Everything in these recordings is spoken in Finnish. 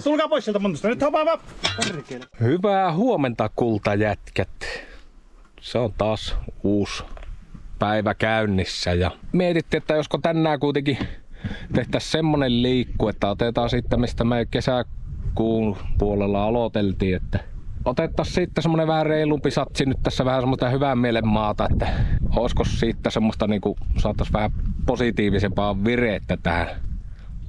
Tulkaa pois sieltä montusta. Nyt hopaa. Hyvää huomenta, kultajätkät. Se on taas uusi päivä käynnissä ja mietittiin, että josko tänään kuitenkin tehtäisiin semmonen liikku, että otetaan sitten mistä me kesäkuun puolella aloiteltiin, että otettaisiin siitä semmonen vähän reilumpi satsi nyt tässä vähän semmoista hyvän mielen maata, että olisiko siitä semmoista niinku saataisiin vähän positiivisempaa virettä tähän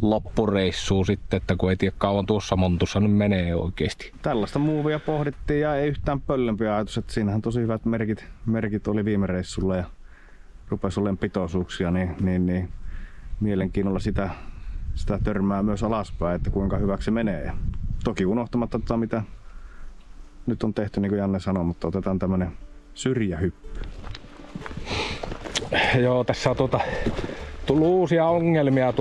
loppureissuun sitten, että kun ei tiedä kauan tuossa montussa nyt menee oikeesti. Tällaista muuvia pohdittiin ja ei yhtään pöllempi ajatus, että siinähän tosi hyvät merkit oli viime reissulla ja rupesi olemaan pitoisuuksia, niin mielenkiinnolla sitä törmää myös alaspäin, että kuinka hyväksi se menee. Ja toki unohtamatta mitä nyt on tehty, niin kuin Janne sanoi, mutta otetaan tämmönen syrjähyppy. Joo, tässä on tullut uusia ongelmia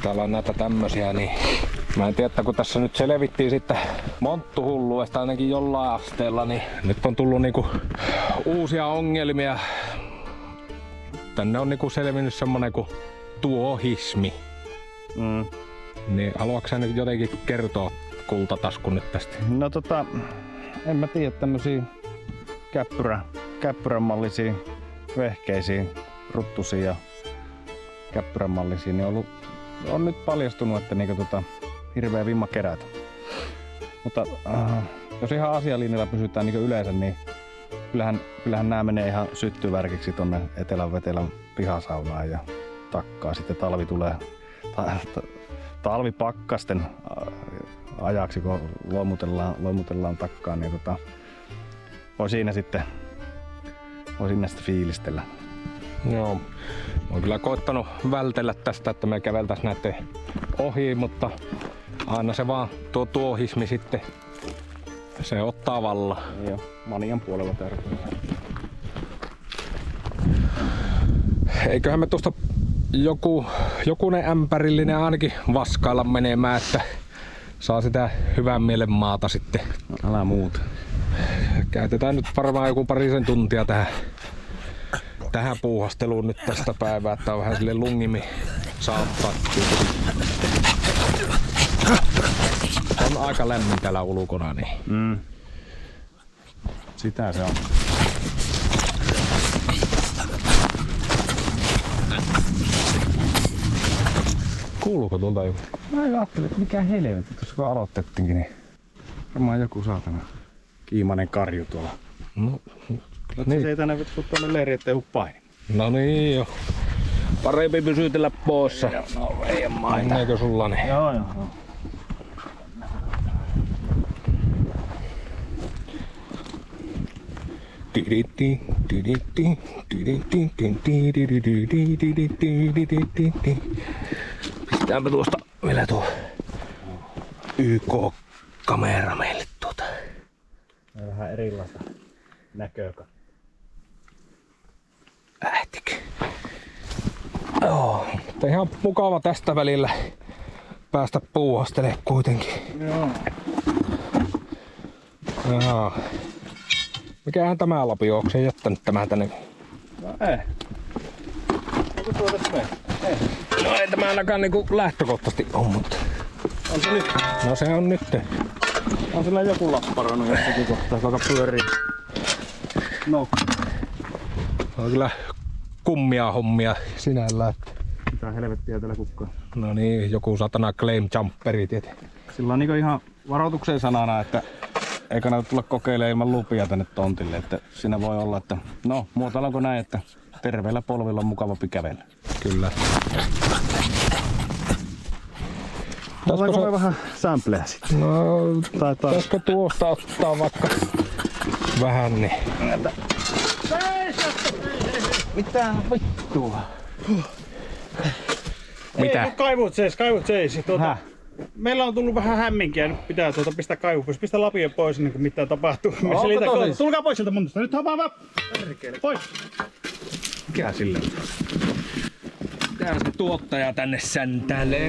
täällä on näitä tämmösiä, niin mä en tiedä, että kun tässä nyt selvittiin sitten monttuhulluesta ainakin jollain asteella, niin nyt on tullut niinku uusia ongelmia. Tänne on niinku selvinnyt semmonen kuin tuohismi. Niin haluatko sä nyt jotenkin kertoa Kultatasku nyt tästä? No en mä tiedä, tämmösiä käppyränmallisia vehkeisiä, ruttusia ja käppyränmallisia, niin on nyt paljastunut, että niinku hirveä vimma kerätä. Mutta jos ihan asialinjalla pysytään niinku yleensä, niin kyllähän nämä menee ihan syttyvärkiksi tonne Etelän pihasaunaan ja takkaa. Sitten talvi tulee talvipakkasten ajaksi, kun lomutellaan takkaan, niin voi siinä sitten fiilistellä. Joo, mä oon kyllä koittanut vältellä tästä, että me käveltäis näitten ohi, mutta aina se vaan tuohismi sitten, se ottaa valla. Joo, manian puolella tärkeää. Eiköhän me tuosta jokunen ämpärillinen ainakin vaskailla menemään, että saa sitä hyvän mielen maata sitten. No, älä muuta. Käytetään nyt varmaan joku parisen tuntia tähän puuhasteluun nyt tästä päivää, että on vähän sille lungimmin saattaa. On aika lämmin täällä ulkona, niin. Sitä se on. Kuuluuko tuolta joku? Mä ajattelin, että mikä helvetti tuossa kun aloitettiinkin, niin varmaan joku saatana kiimainen karju tuolla. No, niin. Se ei tänne vittu tuonne leiri, ettei hu paini. No niin jo. Parempi pysytellä poissa. No ei maita. Meneekö sulla niin? Joo. Pistäänpä tuosta vielä tuo YK-kamera meille Vähän erilaista näköä. Lähtikö? Joo, mutta ihan mukava tästä välillä päästä puuhastelemaan kuitenkin. Joo. Jaa. Mikähän tämä lapio, onko se jättänyt tämän tänne? No ei. Onko tuo tässä me? Ei. No ei tämä ainakaan niinku lähtökohtaisesti on, mutta... On se nyt? No se on nyt. On sillä joku lapparannut jossakin kohtaa, joka pyörii. No. On kyllä kummia hommia sinällään. Mitä helvettiä täällä kukkaa? No niin, joku satana claim jumperi tietenkin. Sillä on niinku ihan varoituksen sanana, että ei kannata tulla kokeilemaan ilman lupia tänne tontille. Että siinä voi olla, että no muotoillaanko näin, että terveellä polvilla on mukavampi kävellä. Kyllä. Otaanko me vähän sampleja sitten? No, Taitaa. pitäisikö tuosta ottaa vaikka vähän niin? Mitä vittua? Mitä? Ei, kaivut seis. Meillä on tullut vähän hämminkiä, nyt pitää pistää kaivu pois. Pistä lapio pois ennen kuin mitään tapahtuu. Tulkaa pois sieltä montusta. Nyt hopaa pois. Mikä sille? Tää se tuottaja tänne säntäilee.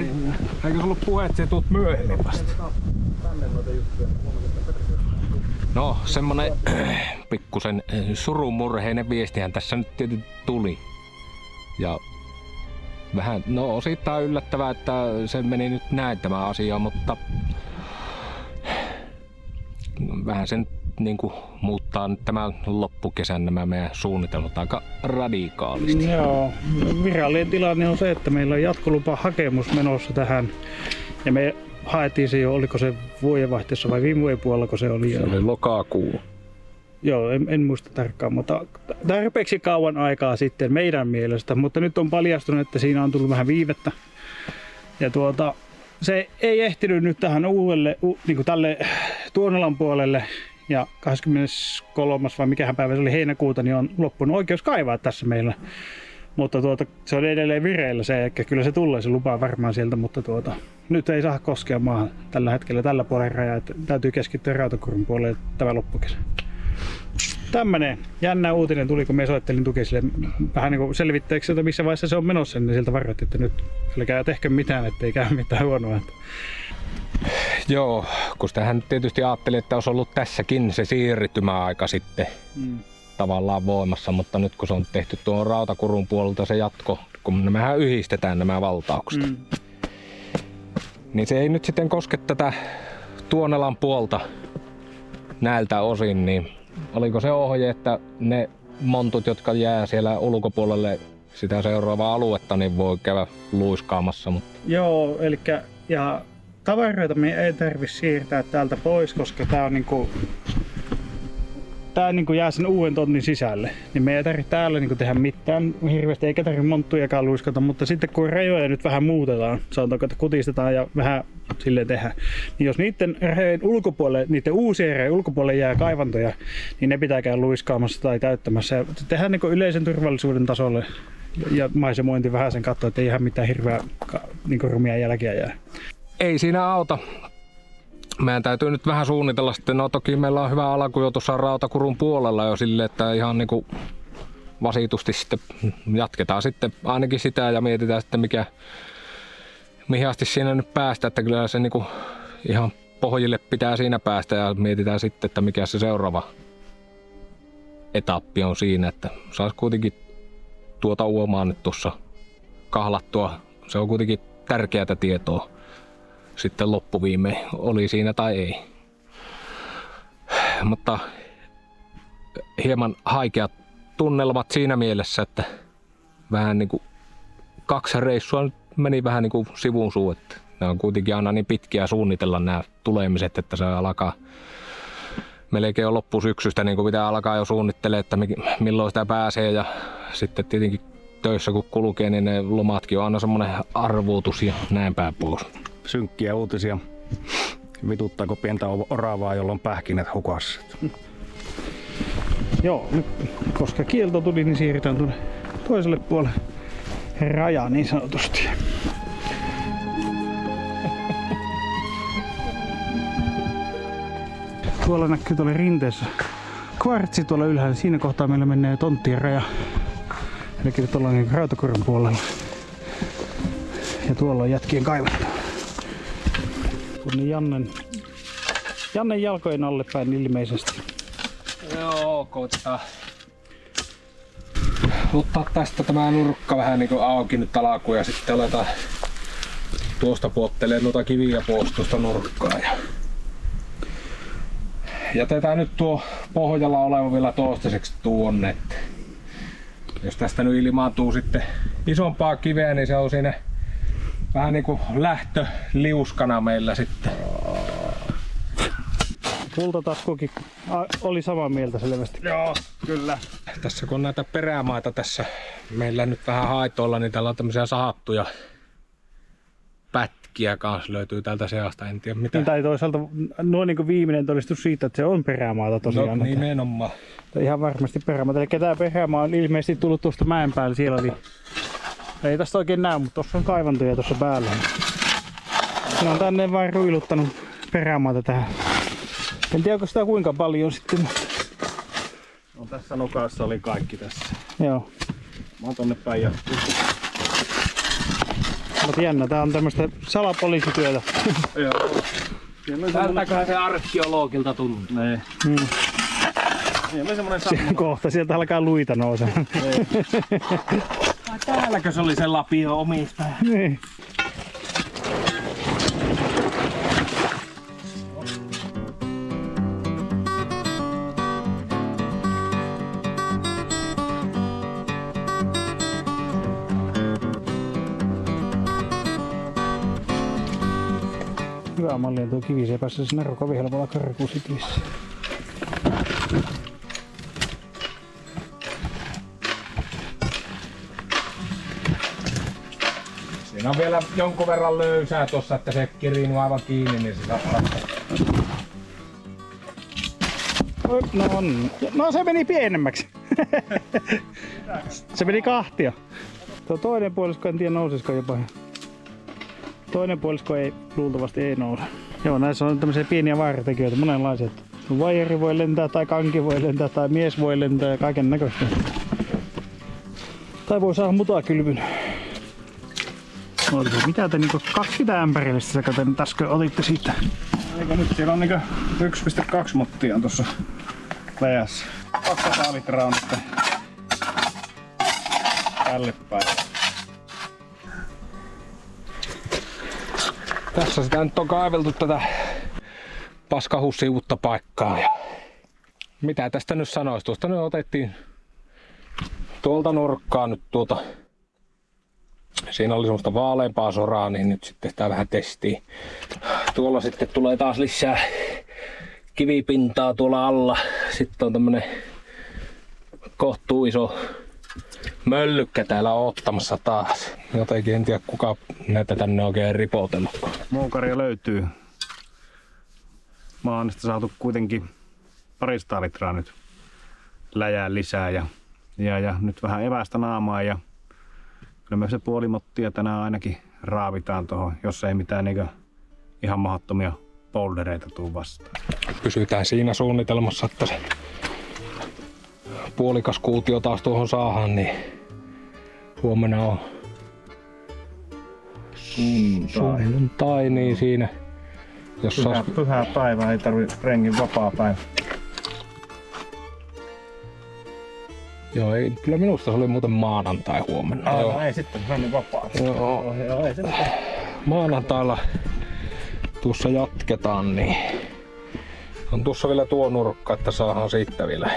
Eikö se ollut puhe, että sä tuut myöhemmin vasta? No, semmonen pikkusen surumurheinen viestihän tässä nyt tietysti tuli. Ja vähän, no osittain yllättävää, että se meni nyt näin tämä asia, mutta vähän sen niin kuin muuttaa tämän loppukesän nämä meidän suunnitelmat aika radikaalisti. Joo, virallinen tilanne on se, että meillä on jatkolupahakemus menossa tähän ja me haettiin se jo, oliko se vuodenvaihteessa vai viime vuoden puolella, kun se oli. Se oli lokakuu. Joo, en muista tarkkaan, mutta tarpeeksi kauan aikaa sitten meidän mielestä, mutta nyt on paljastunut, että siinä on tullut vähän viivettä. Ja se ei ehtinyt nyt tähän uudelle, niin kuin tälle Tuonelan puolelle, ja 23. vai mikähän päivä se oli heinäkuuta, niin on loppunut oikeus kaivaa tässä meillä. Mutta se on edelleen vireillä se, että kyllä se tulee se lupa varmaan sieltä, mutta nyt ei saa koskea maahan tällä hetkellä tällä puolella rajaa, että täytyy keskittyä Rautakurun puolelle tämä loppukesä. Tämmönen jännä uutinen tuli, kun me soittelin Tukesille vähän niin kuin selvittääkseni, että missä vaiheessa se on menossa, niin sieltä varoitti, että nyt älkää tehkö mitään, ettei käy mitään huonoa. Joo, kun sitähän tietysti ajattelin, että olisi ollut tässäkin se siirtymäaika sitten tavallaan voimassa, mutta nyt kun se on tehty tuon Rautakurun puolelta se jatko, kun nämähän yhdistetään nämä valtaukset, niin se ei nyt sitten koske tätä Tuonelan puolta näiltä osin, niin oliko se ohje, että ne montut, jotka jää siellä ulkopuolelle sitä seuraavaa aluetta, niin voi käydä luiskaamassa? Mutta... Joo, eli ja tavaroita me ei tarvitse siirtää täältä pois, koska tää on niinku jää sen uuden tonnin sisälle. Niin me ei tarvitse täällä niinku tehdä mitään hirveästi, eikä tarvitse monttujakaan luiskata, mutta sitten kun rajoja nyt vähän muutetaan, sanotaanko, että kutistetaan ja vähän silleen tehdään, niin jos niiden rajojen ulkopuolelle, niiden uusien rajojen ulkopuolelle jää kaivantoja, niin ne pitää käydä luiskaamassa tai täyttämässä. Ja tehdään niinku yleisen turvallisuuden tasolle ja maisemointi vähän sen katsoa, että ei ihan mitään hirveä niinku rumia jälkiä jää. Ei siinä auta. Meidän täytyy nyt vähän suunnitella sitten. No toki meillä on hyvä alku jo tuossa Rautakurun puolella jo silleen, että ihan niinku vasitusti sitten jatketaan sitten ainakin sitä ja mietitään sitten mihin asti siinä nyt päästä, että kyllä se niinku ihan pohjille pitää siinä päästä ja mietitään sitten, että mikä se seuraava etappi on siinä, että saisi kuitenkin tuota uomaa nyt tuossa kahlattua. Se on kuitenkin tärkeää tietoa. Sitten loppuviimein oli siinä tai ei. Mutta hieman haikeat tunnelmat siinä mielessä, että vähän niinku 2 reissua nyt meni vähän niinku sivuun suu, että ne on kuitenkin aina niin pitkiä suunnitella nämä tulemiset, että se alkaa melkein jo loppusyksystä, niin kuin pitää alkaa jo suunnittelemaan, että milloin sitä pääsee ja sitten tietenkin töissä kun kulkee, niin ne lomatkin on aina semmoinen arvuutus ja näin päin pois. Synkkiä uutisia. Vituttaako pientä oravaa, jolla on pähkinät hukassa? Joo, nyt koska kielto tuli, niin siirrytään tuonne toiselle puolelle rajaa niin sanotusti. Tuolla näkyy tuolla rinteessä kvartsi tuolla ylhäällä. Siinä kohtaa meillä menee tonttien raja. Eli tuolla on niin Rautakurun puolella. Ja tuolla on jätkien kaivanto. Tuonne Jannen jalkojen alle päin ilmeisesti. Joo, koitetaan ottaa tästä tämä nurkka vähän niin kuin auki nyt alkuun ja sitten aletaan tuosta puottelemaan noita kiviä pois tuosta nurkkaa. Ja jätetään nyt tuo pohjalla oleva vielä toistaiseksi tuonne. Että jos tästä nyt ilmaantuu sitten isompaa kiveä, niin se on siinä vähän niinku lähtöliuskana meillä sitten. Kultataskukin oli samaa mieltä selvästi. Joo, kyllä. Tässä kun on näitä perämaita tässä meillä nyt vähän haitoilla, niin täällä on tämmöisiä sahattuja pätkiä kanssa löytyy täältä seasta, en tiedä mitä. Tai toisaalta nuo niin viimeinen todistus siitä, että se on perämaata tosiaan. No nimenomaan. Ihan varmasti perämaata. Eli tämä perämaa on ilmeisesti tullut tuosta mäen päälle. Siellä oli... Ei tästä oikein näy, mutta tuossa on kaivantoja tuossa päällä. Ne on tänne vain ruiluttanut perämaata tähän. En tiedä, onko sitä kuinka paljon sitten. No, tässä nokassa oli kaikki tässä. Joo. Mä oon tonne päin jatkunut. Mutta jännä, tää on tämmöstä salapoliisityötä. Joo. Tältäköhän se arkeologilta tuntuu. Nee. Siellä on semmonen Kohta sieltä alkaa luita nousemaan. Täälläkö se oli se lapio omistaja? Niin. Hyvä malli on tuo kiviseipässä, se narru kovin helpolla karkuun sit vissiin. Siinä on vielä jonkun verran löysää tossa, että se kiriinuu aivan kiinni, niin se saattaa. No se meni pienemmäksi. Se meni kahtia. Tuo toinen puolisko en tiedä nousisiko jopa. Toinen puolisko ei luultavasti ei nouse. Joo, näissä on tämmöisiä pieniä vaaratekijöitä, monenlaisia. Vaijeri voi lentää tai kanki voi lentää tai mies voi lentää ja kaiken näköistä. Tai voi saada mutakylvyn. Oliko mitä te niinku 20 ämpärillistä sä katen äsken otitte siitä? Eikö nyt siellä on niinku 1,2 mottia tuossa läjässä. 200 litraa on nyt tälle päin. Tässä sitä nyt on kaiveltu tätä paskahussi uutta paikkaa. Ja mitä tästä nyt sanois? Tuosta nyt otettiin tuolta nurkkaa nyt tuolta. Siinä oli semmoista vaaleampaa soraa, niin nyt sitten sitä vähän testiin. Tuolla sitten tulee taas lisää kivipintaa tuolla alla. Sitten on tämmönen kohtuu iso möllykkä täällä ottamassa taas. Jotenkin en tiedä kuka näitä tänne oikein ripotellut. Moukaria löytyy. Mä oon niistä saatu kuitenkin 200 litraa nyt läjää lisää ja nyt vähän evästä naamaa ja kyllä me se puoli mottia tänään ainakin raavitaan tuohon, jos ei mitään niinku ihan mahdottomia poldereita tuu vastaan. Pysytään siinä suunnitelmassa, että se puolikas kuutio taas tuohon saadaan, niin huomenna on sunnuntai, niin siinä jos Pyhää päivää, ei tarvi rengin vapaa päivä. Joo, ei, kyllä minusta se oli muuten maanantai huomenna. Joo. Ei sitten, se on vapaa. Joo. Joo, ei se mitään. Maanantailla tuossa jatketaan, niin on tuossa vielä tuo nurkka, että saadaan siitä vielä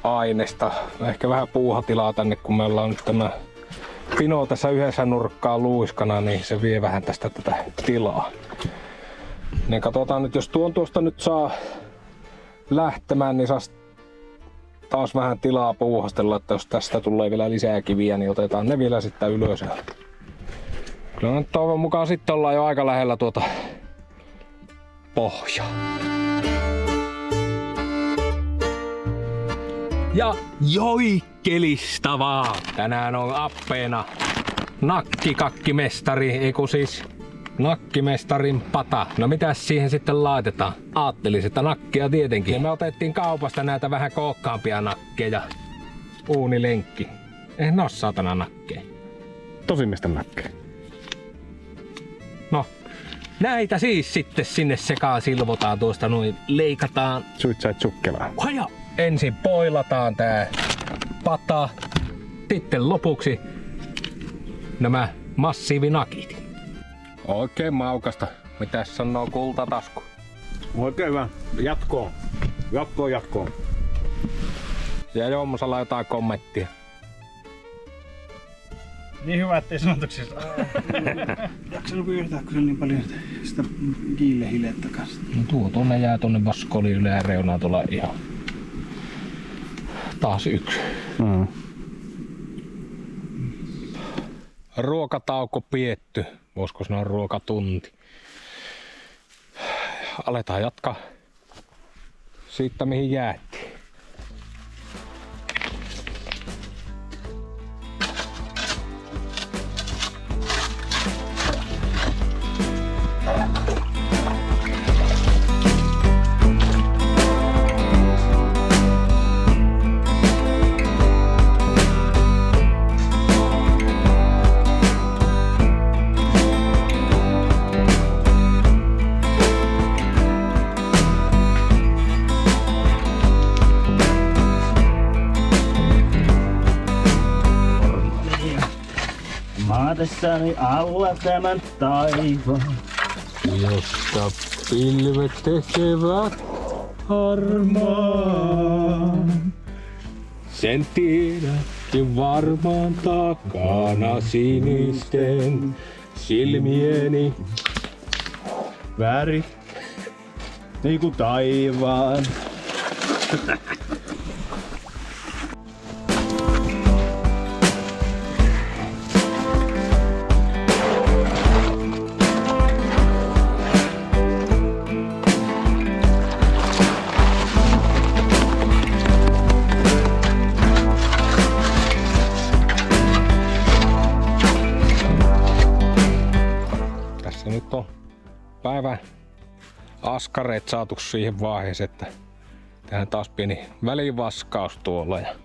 aineesta. Ehkä vähän puuhatilaa tänne, kun meillä on nyt tämä pino tässä yhdessä nurkkaa luiskana, niin se vie vähän tästä tätä tilaa. Niin katsotaan nyt, jos tuon tuosta nyt saa lähtemään, niin saa taas vähän tilaa puuhastella, että jos tästä tulee vielä lisää kiviä, niin otetaan ne vielä sitten ylös. Kyllä nyt toivon mukaan sitten ollaan jo aika lähellä tuota pohjaa. Ja joikkelista vaan! Tänään on appeena nakkikakkimestari, eiku siis nakkimestarin pata. No mitäs siihen sitten laitetaan? Aattelis, että nakkia tietenkin. Ja me otettiin kaupasta näitä vähän kookkaampia nakkeja. Uunilenkki. Eihän ne oo saatana nakkeja. Tosimista nakkeja. No, näitä siis sitten sinne sekaan silvotaan tuosta noin. Leikataan. Suitsait sukkelaa. Haja! Ensin poilataan tää pata. Sitten lopuksi nämä massiivinakit. Oikein maukasta. Mitäs sanoo kultatasku? Oikein hyvä. Jatkoon. Jatkoon. Ja Jommosalla jotain kommenttia. Niin hyvä, ettei sanotuksi. Jaksanut yhtään, kun se on niin paljon sitä kiillehilettä kanssa. No tuonne jää tuonne vaskoli yläreunaan tuolla ihan. Taas yksi. Ruokatauko pietty. Voisiko sanoa ruokatunti. Aletaan jatkaa siitä mihin jäätiin. Kävellessäni alla tämän taivaan. Josta pilvet tekevät harmaan. Sen tiedätkin varmaan takana sinisten silmieni. Väri, niinku taivaan. Tässä nyt on päivän askareet saatu siihen vaiheeseen, että tehdään taas pieni välivaskaus tuolla. Ja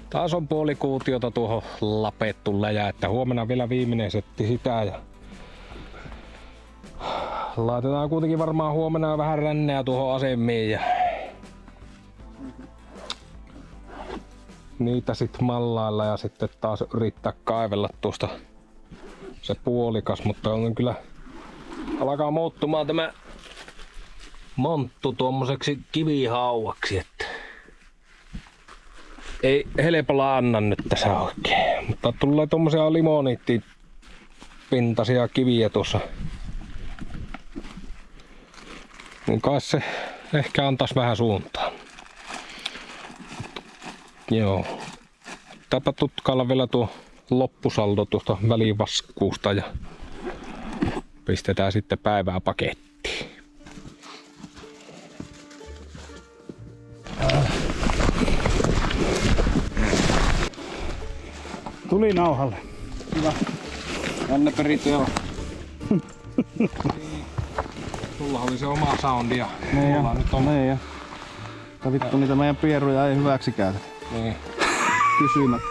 taas on puoli kuutiota tuohon lapettu läjä, että huomenna vielä viimeinen setti sitä. Ja laitetaan kuitenkin varmaan huomenna vähän ränneä tuohon asemiin ja niitä sitten mallailla ja sitten taas yrittää kaivella tuosta se puolikas, mutta on kyllä alkaa muuttumaan tämä monttu tuommoiseksi kivihauaksi, että ei helpolla anna nyt tässä oikein. Mutta tulee tuommoisia limoniittipintaisia kiviä tuossa. Niin kai se ehkä antaisi vähän suuntaan. Joo. Pitääpä tutkailla vielä tuo loppusaldo tuosta välivaskuusta ja pistetään sitten päivää pakettiin. Tuli nauhalle. Hyvä. Janne perityö. Sulla oli se oma soundi ja Niin mulla nyt on. Niin ja. Vittu niitä meidän pieruja ei hyväksi käytetä. Niin. Kysymättä.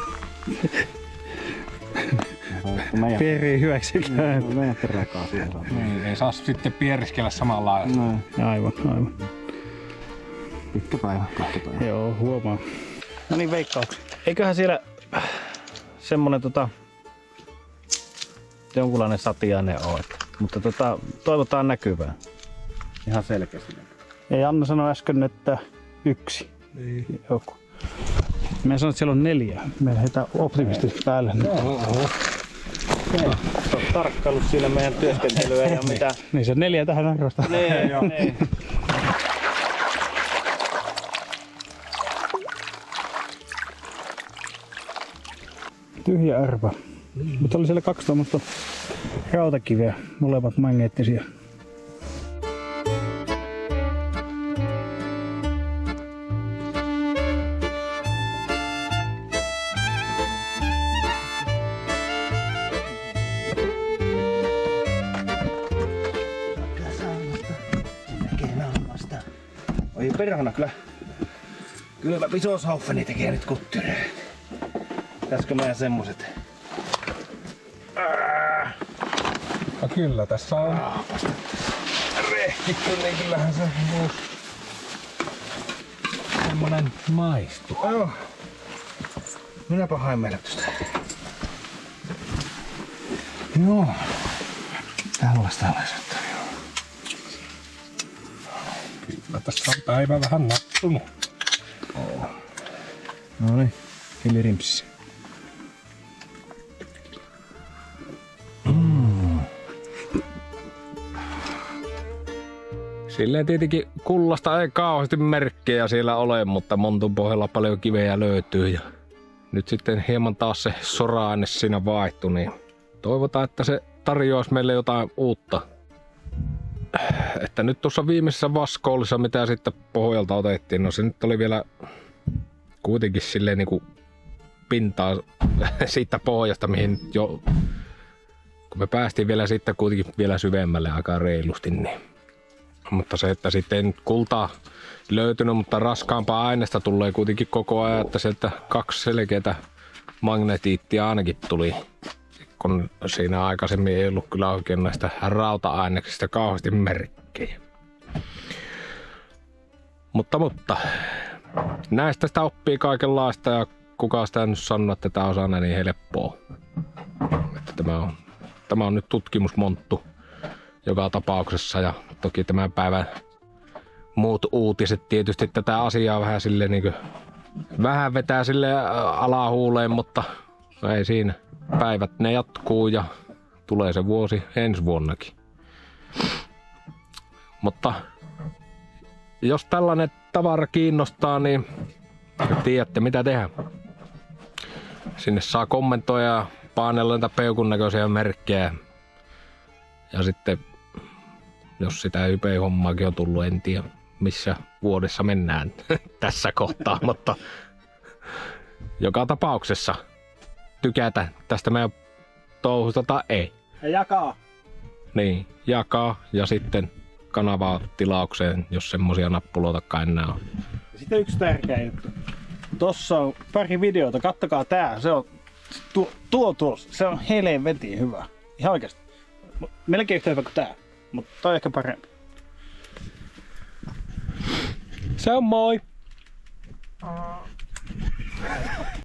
Pieri hyväksi käy. Meidän peräkaa siellä. Niin, ei saa sitten pieriskellä samalla lailla. Näin. Aivan. Pitkä päivä, katsotaan. Joo, huomaa. No niin, veikkauksia. Eiköhän siellä semmonen jonkunlainen satiainen ole. Mutta toivotaan näkyvää. Ihan selkeästi. Ei Anna sanoi äsken, että 1. Niin. Joku. Mä sanoin, että siellä on 4. Me heitään optimisti päälle. Tarkkailu siinä meidän työskentelyä ja mitä. Niin se 4 tähän arvostaa. Niin. Tyhjä arpa. Mutta oli siellä 2 tuommoista rautakiveä, molemmat magneettisia. Oi perhana kyllä. Kyllä Bischofshofen tekee nyt kuttyreet. Pitäisikö meidän semmoset? No kyllä, tässä on rehkitty, niin kyllähän se voisi semmonen maistu. Joo. Minäpä haen meille tästä. Joo. Tällaista laisettaa. Kyllä tässä on päivä vähän nattunut. No niin, hillirimpsissä. Silleen tietenkin kullasta ei kauheasti merkkejä siellä ole, mutta montun pohjalla paljon kiveä löytyy. Ja nyt sitten hieman taas se sora-aine siinä vaihtui, niin toivotaan, että se tarjoaisi meille jotain uutta. Että nyt tuossa viimeisessä vaskoolissa, mitä sitten pohjalta otettiin, no se nyt oli vielä kuitenkin silleen niinku pintaa siitä pohjasta, mihin jo, kun me päästiin vielä sitten kuitenkin vielä syvemmälle aika reilusti, niin. Mutta se, että sitten ei nyt kultaa löytynyt, mutta raskaampaa aineesta tulee kuitenkin koko ajan, että sieltä 2 selkeää magnetiittia ainakin tuli. Kun siinä aikaisemmin ei ollut kyllä oikein näistä rauta-aineksista kauheasti merkkejä. Mutta näistä sitä oppii kaikenlaista ja kuka sitä nyt sanoo, että tämä on aina niin helppoa. Että tämä on Tämä on nyt tutkimusmonttu joka tapauksessa ja toki tämän päivän muut uutiset tietysti tätä asiaa vähän sille niin vähän vetää sille alahuuleen, mutta ei siinä. Päivät ne jatkuu ja tulee se vuosi ensi vuonnakin. Mutta jos tällainen tavara kiinnostaa, niin tiedätte mitä tehdä. Sinne saa kommentoida ja painella niitä peukun näköisiä merkkejä. Ja sitten, jos sitä YP-hommaakin on tullut, en tiedä missä vuodessa mennään tässä kohtaa, mutta joka tapauksessa tykätä tästä meidän touhusta tai ei. Ja jakaa. Niin, jakaa ja sitten kanavaa tilaukseen, jos semmosia nappuloitakaan enää on. Ja sitten yksi tärkeä juttu. Tossa on pari videota, kattokaa tää. Se on tuo, se on helvetin hyvä. Ihan oikeesti. Melkein yhtä hyvä kuin tää, mutta toi on ehkä parempi. Se on moi!